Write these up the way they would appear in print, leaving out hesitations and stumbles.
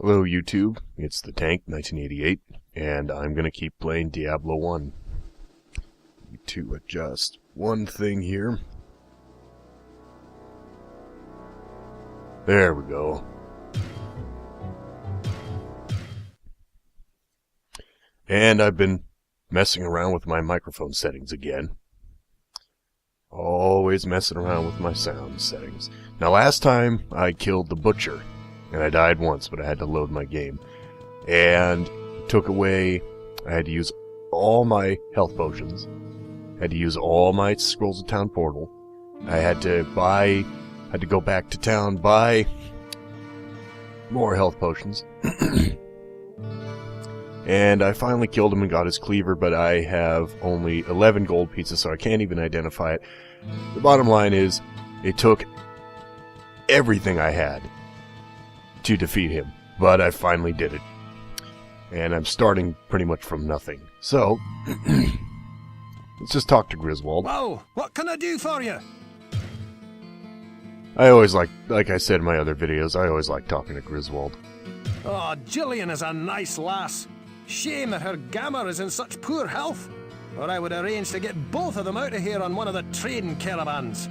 Hello YouTube, it's the Tank 1988, and I'm gonna keep playing Diablo 1. Need to adjust one thing here. There we go. And I've been messing around with my microphone settings again. Always messing around with my sound settings. Now last time I killed the butcher. And I died once, but I had to load my game. And it took away... I had to use all my health potions. I had to use all my Scrolls of Town portal. I had to go back to town, buy more health potions. And I finally killed him and got his cleaver, but I have only 11 gold pieces, so I can't even identify it. The bottom line is, it took everything I had to defeat him, but I finally did it. And I'm starting pretty much from nothing. So, let's just talk to Griswold. Whoa, what can I do for you? I always like I said in my other videos, I always like talking to Griswold. Oh, Gillian is a nice lass. Shame that her Gamma is in such poor health, or I would arrange to get both of them out of here on one of the trading caravans.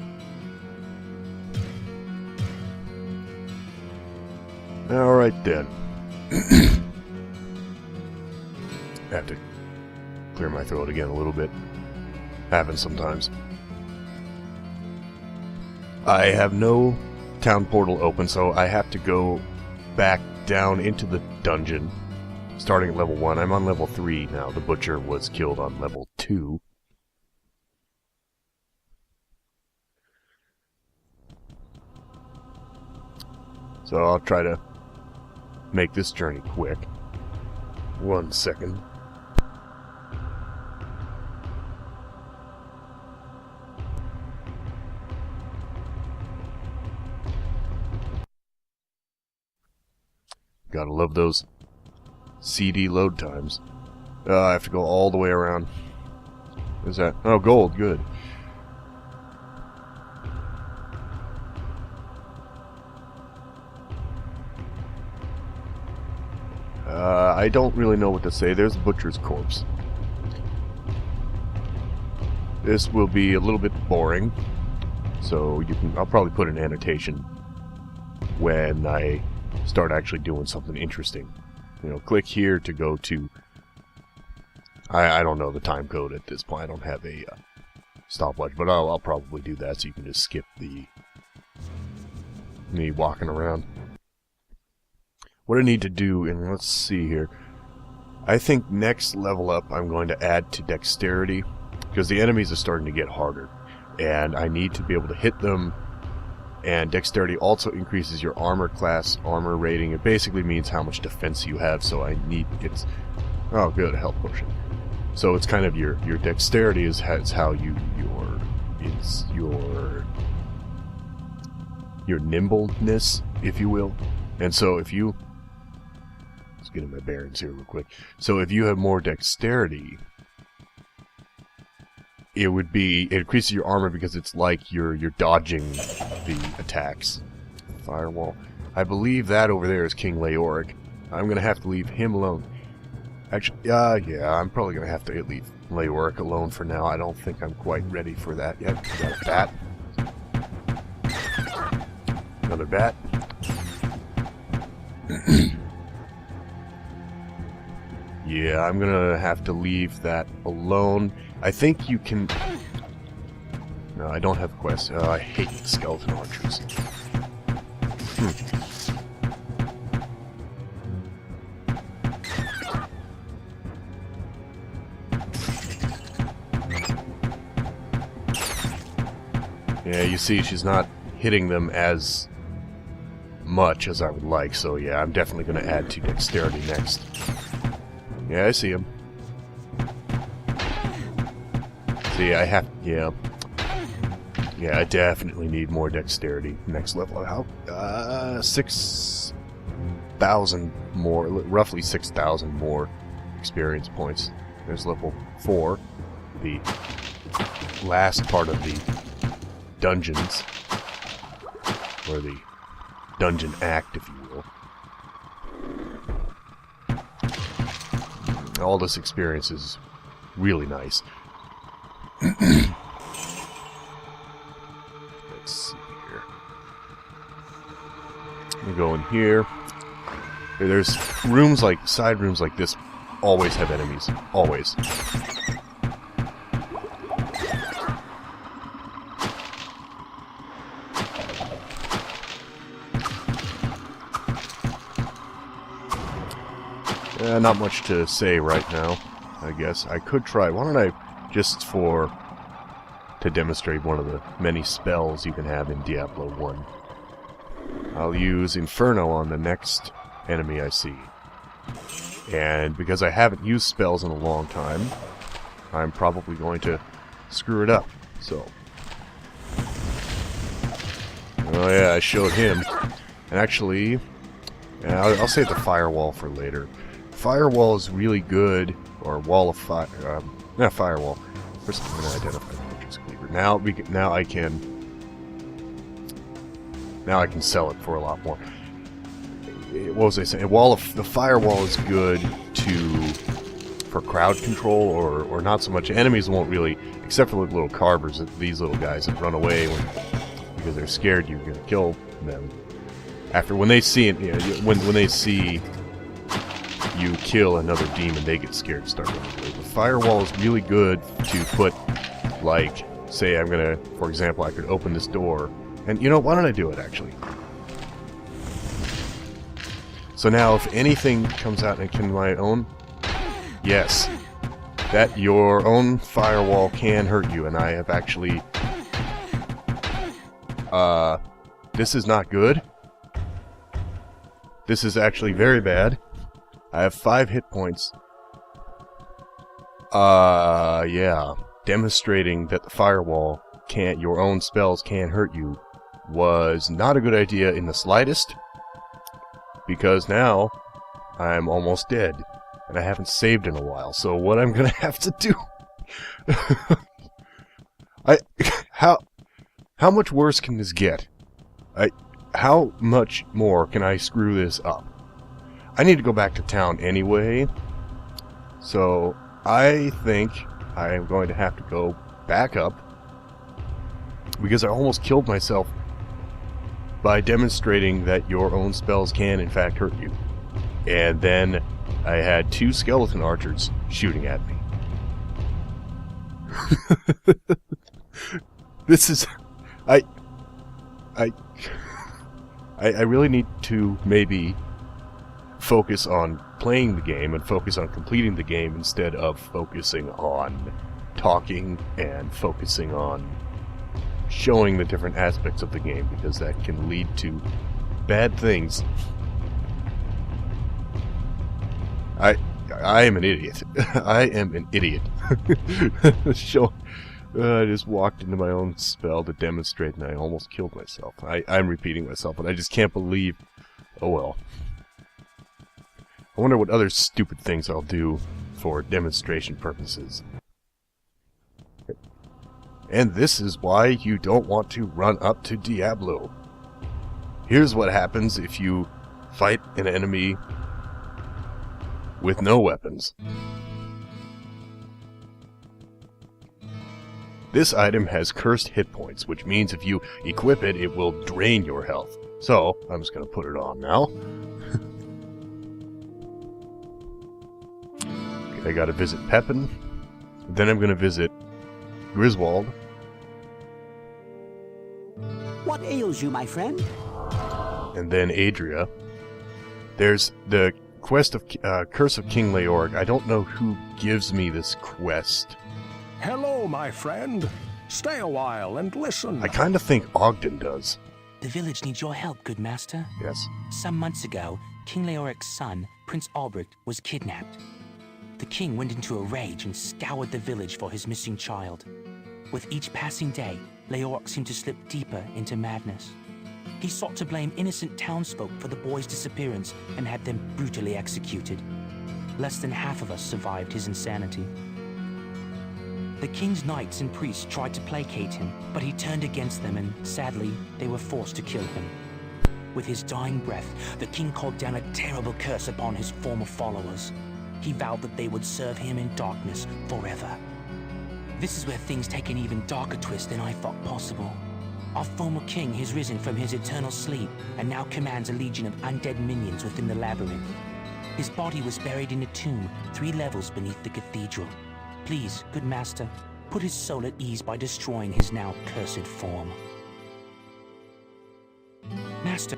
Alright then. I have to clear my throat again a little bit. Happens sometimes. I have no town portal open, so I have to go back down into the dungeon, starting at level 1. I'm on level 3 now. The butcher was killed on level 2. So I'll try to make this journey quick. 1 second. Gotta love those CD load times. I have to go all the way around. Is that? Oh, gold. Good. I don't really know what to say. There's the butcher's corpse. This will be a little bit boring, so I'll probably put an annotation when I start actually doing something interesting. You know, click here to go to... I don't know the time code at this point. I don't have a stopwatch, but I'll probably do that so you can just skip me walking around. What I need to do, and let's see here, I think next level up I'm going to add to dexterity, because the enemies are starting to get harder, and I need to be able to hit them, and dexterity also increases your armor class, armor rating. It basically means how much defense you have, so oh good, a health potion. So it's kind of your dexterity is how your nimbleness, if you will. And so if you... Let's get in my bearings here real quick. So if you have more dexterity, it increases your armor because it's like you're dodging the attacks. Firewall. I believe that over there is King Leoric. I'm gonna have to leave him alone. Actually, yeah, I'm probably gonna have to leave Leoric alone for now. I don't think I'm quite ready for that yet. Got a bat. Another bat. Yeah, I'm gonna have to leave that alone. I think you can... No, I don't have quests. I hate skeleton archers. Yeah, you see, she's not hitting them as much as I would like, so yeah, I'm definitely gonna add to dexterity next. Yeah, I see him. See, I have... Yeah. Yeah, I definitely need more dexterity. Next level. How? 6,000 more. Roughly 6,000 more experience points. There's level 4. The last part of the dungeons. Or the dungeon act, if you will. all this experience is really nice. Let's see here. We go in here. There's rooms like, side rooms like this always have enemies. Always. Not much to say right now, I guess. I could try. Why don't I, just to demonstrate one of the many spells you can have in Diablo 1. I'll use Inferno on the next enemy I see. And because I haven't used spells in a long time, I'm probably going to screw it up. So. Oh yeah, I showed him. And actually, I'll save the firewall for later. Firewall is really good, or wall of fire, not firewall. First I'm going to identify the Fortress Cleaver. Now I can sell it for a lot more. What was I saying? The firewall is good for crowd control, or not so much. Enemies won't really, except for the little carvers, these little guys that run away because they're scared you're going to kill them. When they see it, when they see you kill another demon, they get scared and start running away. The firewall is really good to put, like, say I'm gonna, for example, I could open this door, and why don't I do it actually? So now, if anything comes out and can my own, yes, that your own firewall can hurt you, and I have actually, this is not good. This is actually very bad. I have 5 hit points. Yeah. Demonstrating that the firewall your own spells can hurt you was not a good idea in the slightest. Because now, I'm almost dead. And I haven't saved in a while. So what I'm gonna have to do... How much worse can this get? How much more can I screw this up? I need to go back to town anyway, so I think I am going to have to go back up, because I almost killed myself by demonstrating that your own spells can in fact hurt you. And then I had 2 skeleton archers shooting at me. This is... I really need to maybe focus on playing the game and focus on completing the game instead of focusing on talking and focusing on showing the different aspects of the game, because that can lead to bad things. I am an idiot. I am an idiot. I just walked into my own spell to demonstrate, and I almost killed myself. I'm repeating myself, and I just can't believe... Oh well. I wonder what other stupid things I'll do for demonstration purposes. And this is why you don't want to run up to Diablo. Here's what happens if you fight an enemy with no weapons. This item has cursed hit points, which means if you equip it, it will drain your health. So, I'm just going to put it on now. I gotta visit Pepin. Then I'm gonna visit Griswold. What ails you, my friend? And then Adria. There's the quest of Curse of King Leoric. I don't know who gives me this quest. Hello, my friend. Stay a while and listen. I kind of think Ogden does. The village needs your help, good master. Yes. Some months ago, King Leoric's son, Prince Albrecht, was kidnapped. The king went into a rage and scoured the village for his missing child. With each passing day, Leoric seemed to slip deeper into madness. He sought to blame innocent townsfolk for the boy's disappearance and had them brutally executed. Less than half of us survived his insanity. The king's knights and priests tried to placate him, but he turned against them, and sadly, they were forced to kill him. With his dying breath, the king called down a terrible curse upon his former followers. he vowed that they would serve him in darkness forever. This is where things take an even darker twist than I thought possible. Our former king has risen from his eternal sleep and now commands a legion of undead minions within the labyrinth. His body was buried in a tomb 3 levels beneath the cathedral. Please, good master, put his soul at ease by destroying his now cursed form. Master.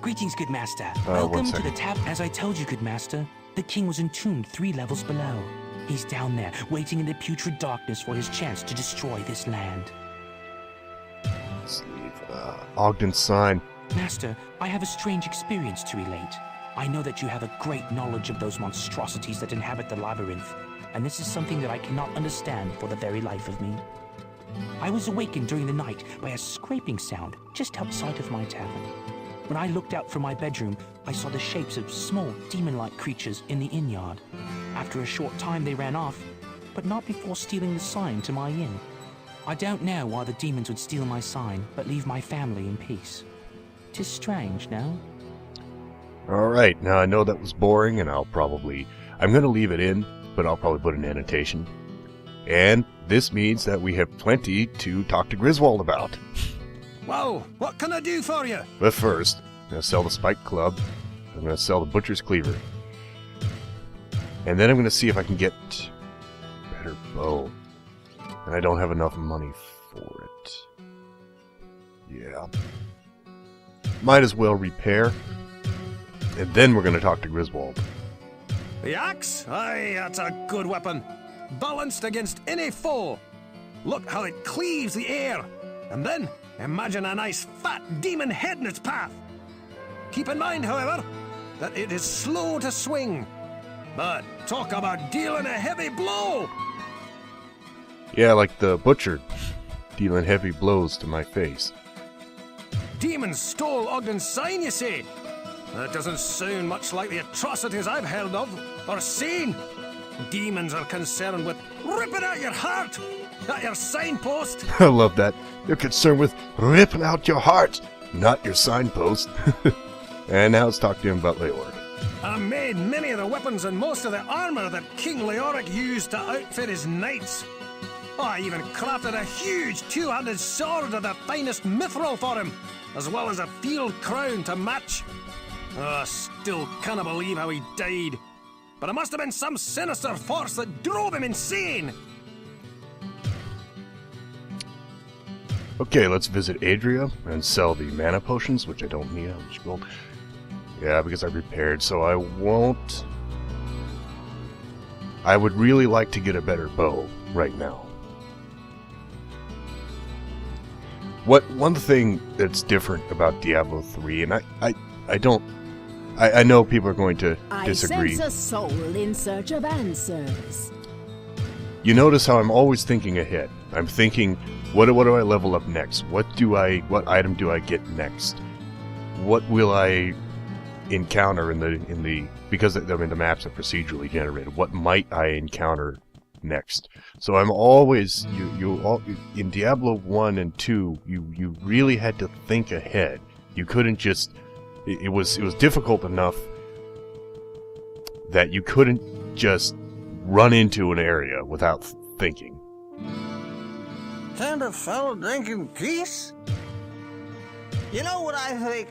Greetings, good master. Welcome to the tap. As I told you, good master, the king was entombed 3 levels below. He's down there, waiting in the putrid darkness for his chance to destroy this land. Let's leave Ogden's sign. Master, I have a strange experience to relate. I know that you have a great knowledge of those monstrosities that inhabit the labyrinth, and this is something that I cannot understand for the very life of me. I was awakened during the night by a scraping sound just outside of my tavern. When I looked out from my bedroom, I saw the shapes of small, demon-like creatures in the inn yard. After a short time, they ran off, but not before stealing the sign to my inn. I don't know why the demons would steal my sign, but leave my family in peace. 'Tis strange, no? Alright, now I know that was boring, and I'm gonna leave it in, but I'll probably put an annotation. And this means that we have plenty to talk to Griswold about. Well, what can I do for you? But first, I'm gonna sell the Spike Club, I'm gonna sell the Butcher's Cleaver. And then I'm gonna see if I can get a better bow. And I don't have enough money for it. Yeah. Might as well repair. And then we're going to talk to Griswold. The axe? Aye, that's a good weapon. Balanced against any foe. Look how it cleaves the air. And then, imagine a nice fat demon head in its path. Keep in mind, however, that it is slow to swing. But talk about dealing a heavy blow! Yeah, like the butcher, dealing heavy blows to my face. Demons stole Ogden's sign, you say? That doesn't sound much like the atrocities I've heard of, or seen. Demons are concerned with ripping out your heart, not your signpost. I love that. They're concerned with ripping out your heart, not your signpost. And now let's talk to him about Leoric. I made many of the weapons and most of the armor that King Leoric used to outfit his knights. Oh, I even crafted a huge 2-handed sword of the finest mithril for him, as well as a field crown to match. Oh, I still can't believe how he died. But it must have been some sinister force that drove him insane. Okay, let's visit Adria and sell the mana potions, which I don't need. How much gold? Yeah, because I repaired, so I won't. I would really like to get a better bow right now. One thing that's different about Diablo 3, and I know people are going to disagree. I sense a soul in search of answers. You notice how I'm always thinking ahead. I'm thinking, what do I level up next? What item do I get next? What will I encounter in the because the maps are procedurally generated? What might I encounter next? So I'm always in Diablo 1 and 2, you really had to think ahead. You couldn't just it was difficult enough that you couldn't just run into an area without thinking. Can't a fellow drink in peace? You know what I think?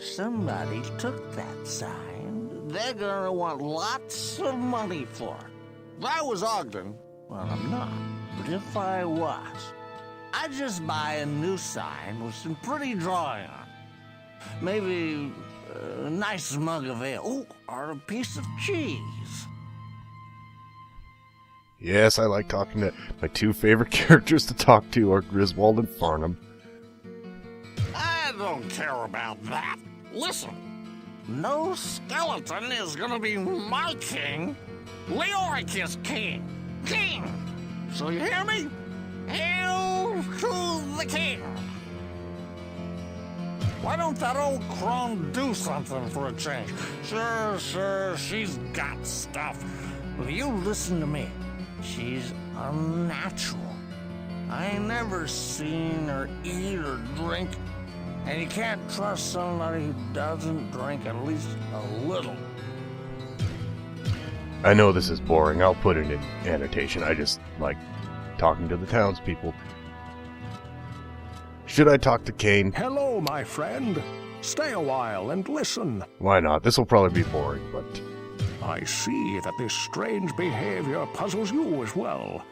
Somebody took that sign. They're gonna want lots of money for it. If I was Ogden, well, I'm not, but if I was, I'd just buy a new sign with some pretty drawing on it. Maybe a nice mug of ale, or a piece of cheese. Yes, I like talking to my 2 favorite characters to talk to are Griswold and Farnham. I don't care about that. Listen, no skeleton is gonna be my king. Leoric is king. King! So you hear me? Hail to the king! Why don't that old crone do something for a change? Sure, she's got stuff. But you listen to me. She's unnatural. I ain't never seen her eat or drink. And you can't trust somebody who doesn't drink at least a little. I know this is boring. I'll put it in annotation. I just like talking to the townspeople. Should I talk to Kane? Hello, my friend. Stay a while and listen. Why not? This will probably be boring, but... I see that this strange behavior puzzles you as well.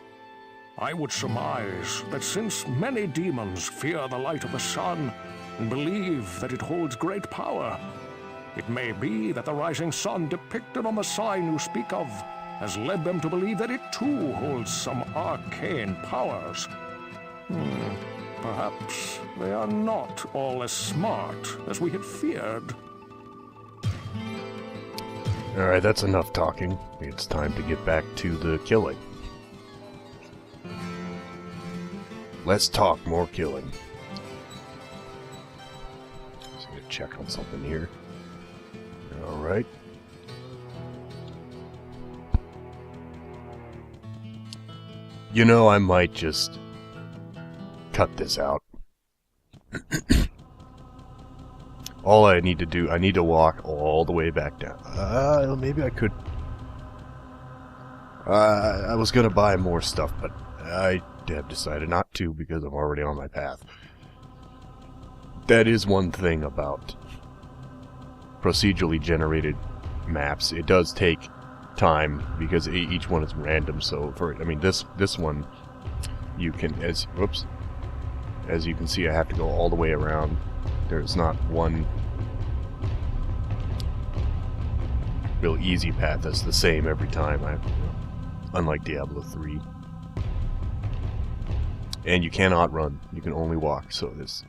I would surmise that since many demons fear the light of the sun and believe that it holds great power, it may be that the rising sun depicted on the sign you speak of has led them to believe that it too holds some arcane powers. Perhaps they are not all as smart as we had feared. Alright, that's enough talking. It's time to get back to the killing. Let's talk more killing. Just gonna check on something here. Alright. You know, I might just cut this out. All I need to do, I need to walk all the way back down. Maybe I could... I was gonna buy more stuff, but I have decided not to because I'm already on my path. That is one thing about procedurally generated maps. It does take time because each one is random. So for, I mean, this one, you can, as you can see, I have to go all the way around. There's not one real easy path that's the same every time. Unlike Diablo 3. And you cannot run. You can only walk. So this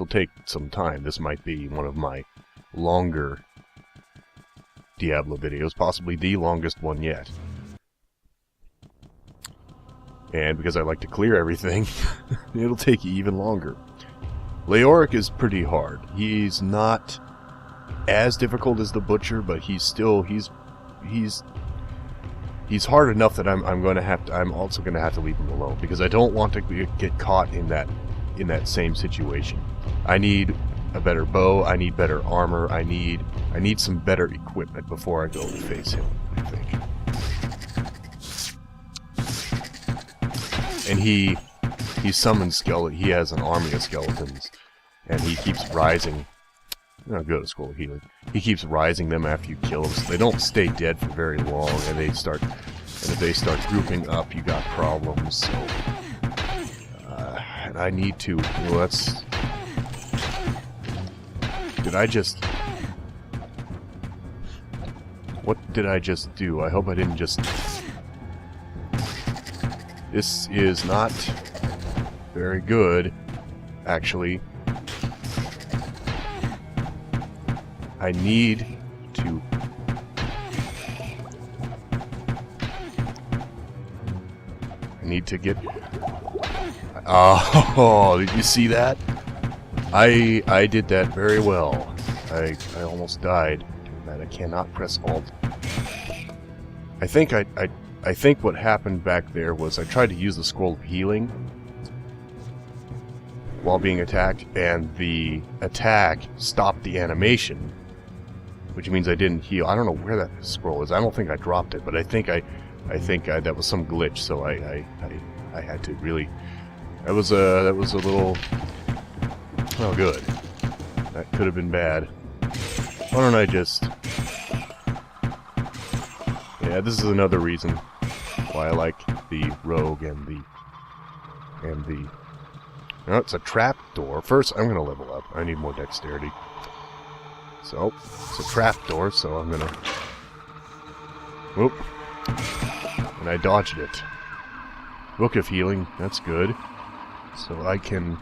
will take some time. This might be one of my longer Diablo videos, possibly the longest one yet. And because I like to clear everything, it'll take even longer. Leoric is pretty hard. He's not as difficult as the Butcher, but he's hard enough that I'm also going to have to leave him alone because I don't want to get caught in that same situation. I need a better bow, I need better armor, I need some better equipment before I go to face him, I think. And he summons he has an army of skeletons, and he keeps rising. Oh, good, a scroll of healing. He keeps rising them after you kill them, so they don't stay dead for very long, and if they start grouping up, you got problems. So, and I need to. Well, that's. What did I just do? I hope I didn't just. This is not very good, actually. I need to... get... Oh, did you see that? I did that very well. I almost died doing that. I cannot press Alt. I think what happened back there was I tried to use the Scroll of Healing while being attacked, and the attack stopped the animation, which means I didn't heal. I don't know where that scroll is. I don't think I dropped it, but I think that was some glitch. So I had to really. That was a little. Oh, good. That could have been bad. Why don't I just? Yeah, this is another reason why I like the rogue and the. No, it's a trap door. First, I'm gonna level up. I need more dexterity. So, it's a trap door, so I'm gonna... Whoop. And I dodged it. Book of Healing, that's good. So I can...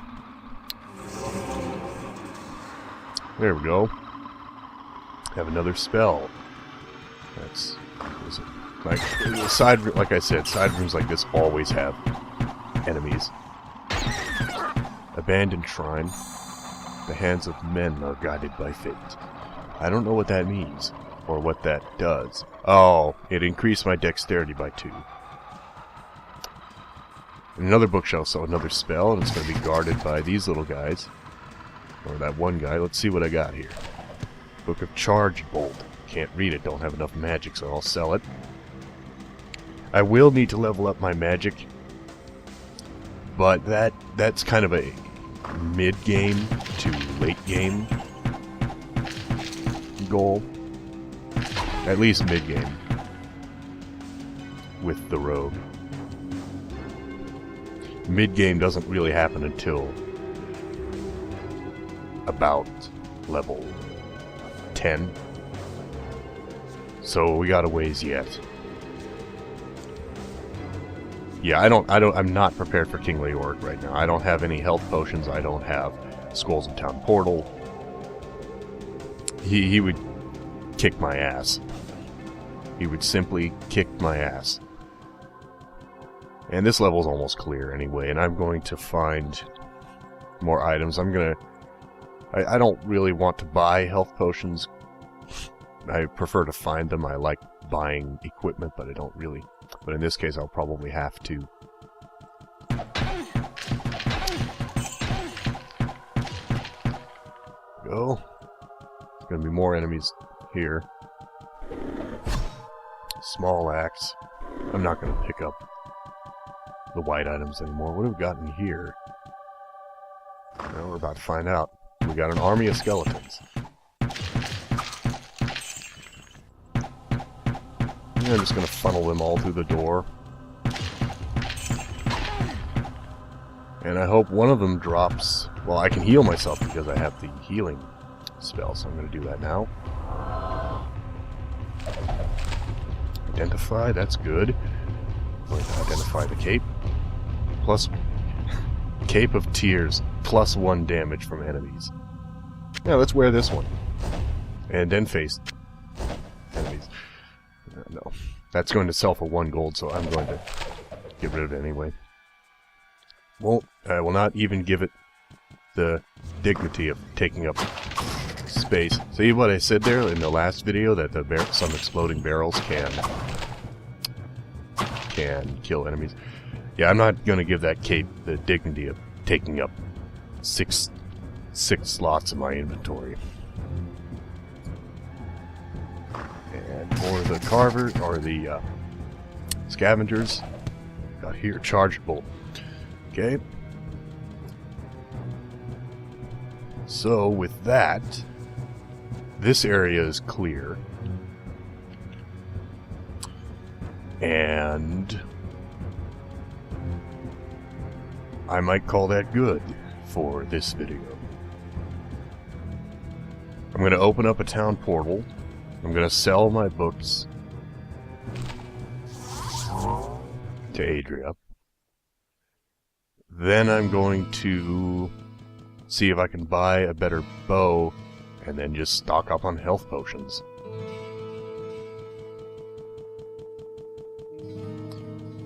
There we go. Have another spell. That's... Is it? Like I said, side rooms like this always have enemies. Abandoned Shrine. The hands of men are guided by fate. I don't know what that means, or what that does. Oh, it increased my dexterity by 2. In another bookshelf, so another spell, and it's going to be guarded by these little guys. Or that one guy. Let's see what I got here. Book of Charge Bolt. can't read it, don't have enough magic, so I'll sell it. I will need to level up my magic, but that's kind of a mid-game to late-game goal. At least mid-game with the rogue. Mid-game doesn't really happen until about level 10. So we got a ways yet. Yeah, I'm not prepared for King Leoric right now. I don't have any health potions. I don't have Skulls of Town Portal. He would kick my ass. He would simply kick my ass. And this level's almost clear anyway, and I'm going to find more items. I don't really want to buy health potions. I prefer to find them. I like buying equipment, but I don't really. But in this case, I'll probably have to. Go. There's going to be more enemies here. Small axe. I'm not going to pick up the white items anymore. What have we got in here? Well, we're about to find out. We got an army of skeletons. I'm just going to funnel them all through the door. And I hope one of them drops... Well, I can heal myself because I have the healing spell, so I'm going to do that now. Identify, that's good. I'm going to identify the cape. Plus... Cape of Tears. +1 damage from enemies. Yeah, let's wear this one. And then face enemies. No. That's going to sell for 1 gold, so I'm going to get rid of it anyway. I will not even give it the dignity of taking up space. See what I said there in the last video, that some exploding barrels can kill enemies? Yeah, I'm not going to give that cape the dignity of taking up six slots in my inventory. And more of the carvers, or the scavengers. Got here, charged bolt. Okay. So, with that, this area is clear. And I might call that good for this video. I'm going to open up a town portal. I'm going to sell my books to Adria. Then I'm going to see if I can buy a better bow and then just stock up on health potions.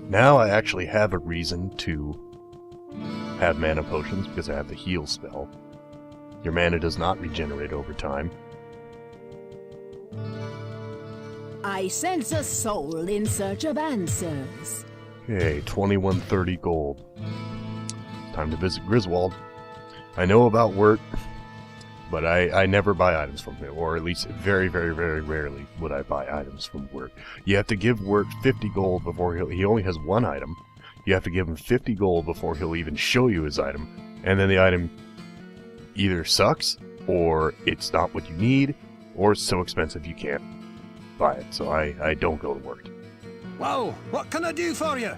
Now I actually have a reason to have mana potions because I have the heal spell. Your mana does not regenerate over time. I sense a soul in search of answers. Okay, 2130 gold. Time to visit Griswold. I know about Wirt, but I never buy items from him, or at least very, very, very rarely would I buy items from Wirt. You have to give Wirt 50 gold before he only has 1 item. You have to give him 50 gold before he'll even show you his item, and then the item either sucks, or it's not what you need, or it's so expensive you can't buy it. So I don't go to Wirt. Whoa, what can I do for you?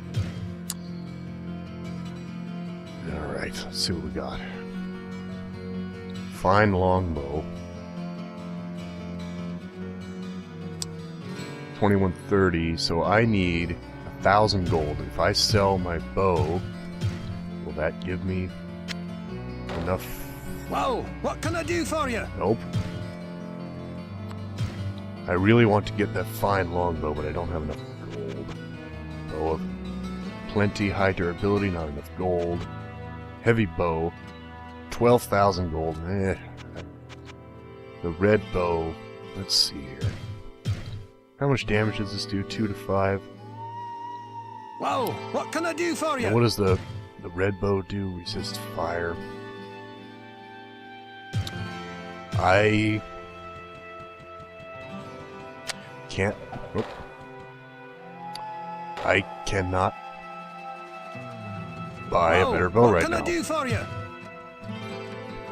Alright, let's see what we got. Fine longbow. 2130, so I need 1,000 gold. If I sell my bow, will that give me enough? Whoa, what can I do for you? Nope. I really want to get that fine longbow, but I don't have enough gold. Bow of plenty, high durability, not enough gold. Heavy bow, 12,000 gold. The red bow, let's see here. How much damage does this do? 2 to 5. Whoa, what can I do for you? And what does the red bow do? Resist fire. can't... Oh. I cannot buy a better bow right now. What can I do for you?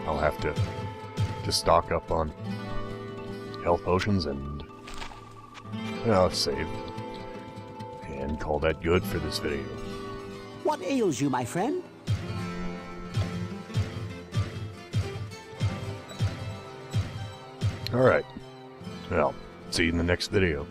I'll have to stock up on health potions and I'll save and call that good for this video. What ails you, my friend? Alright, well, see you in the next video.